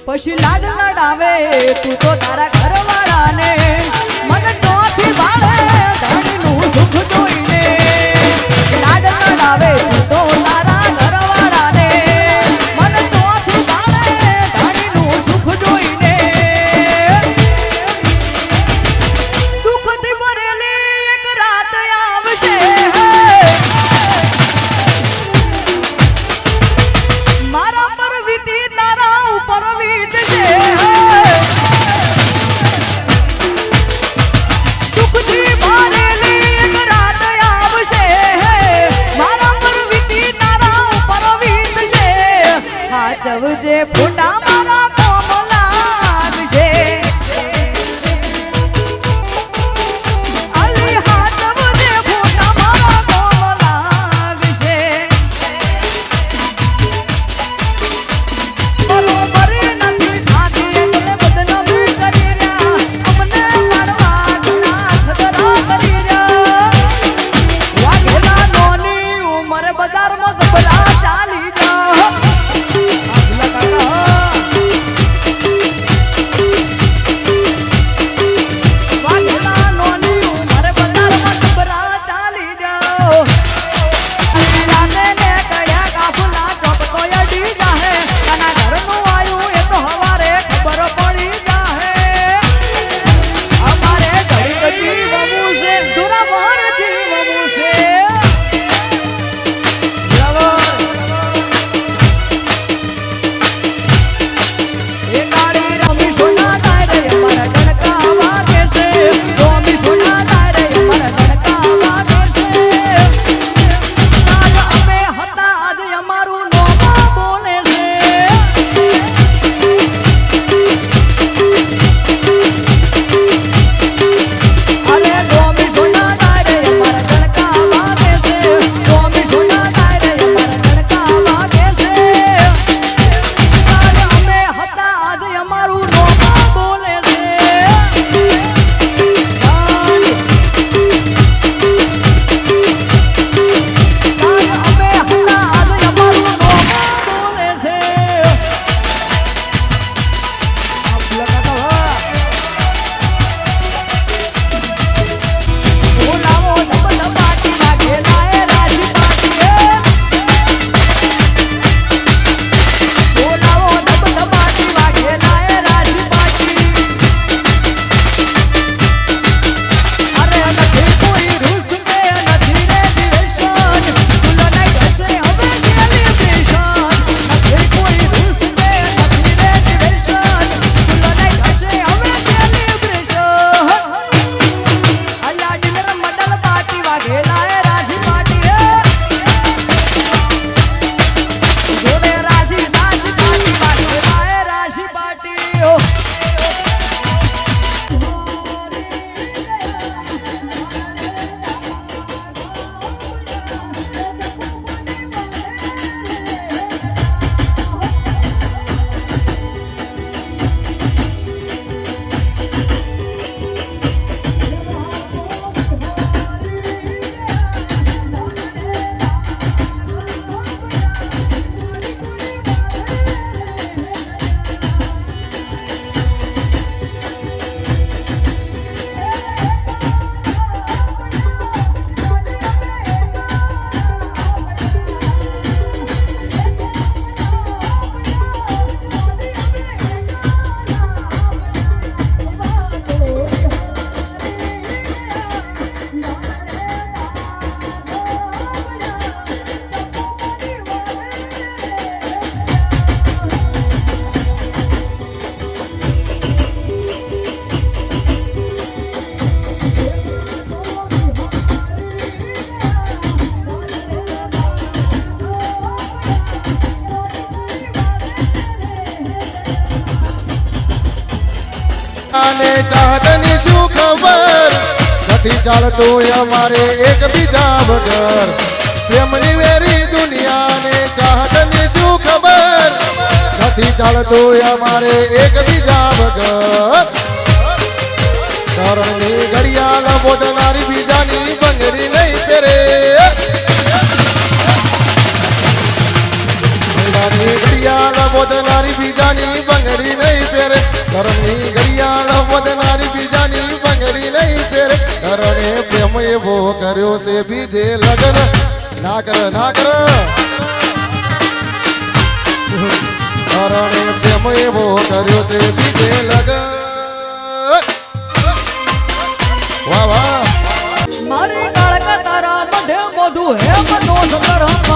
પછી લાડ લડાવે તું તો તારા ઘરવાળાને મન ચોથી ભાળે ધણીનું સુખ જોઈને લાડ લડાવે તું તો તારા ઘરવાળાને મન ચોથી ભાળે ધણીનું સુખ જોઈને દુઃખથી ભરેલી એક રાત આવશે મારા પર વીતી તારા ઉપર વીતશે દુઃખથી ભરેલી એક રાત આવશે મારા પર વીતી તારા ઉપર વીતશે હાચવજે ફોટા મારા કોમ લાગશે અલી હાચવજે ફોટા મારા કોમ લાગશે બજારમાં જબરા ચાલી જા દુનિયાને ચાહતની શું ખબર નથી ચાલતું અમારે એકબીજા વગર પ્રેમની વેરી દુનિયાને ચાહતની શું ખબર નથી ચાલતું અમારે એકબીજા વગર કરણની ઘડિયાળ બોધનારી બીજાની બંગડી નહીં પહેરે મહિલાની ઘડિયાળ બોધનારી બીજાની બંગડી નહીં પહેરે કરણની ઘડિયાળ બોધનારી બીજાની બંગડી નહીં પહેરે કરણે પ્રેમ એવો કર્યો છે બીજે લગ્ન ના કર કરણે પ્રેમ એવો કર્યો છે બીજે લગ્ન વાહ વાહ મારે કાળકા તારા મોઢે મોઢું હે મનો સંગર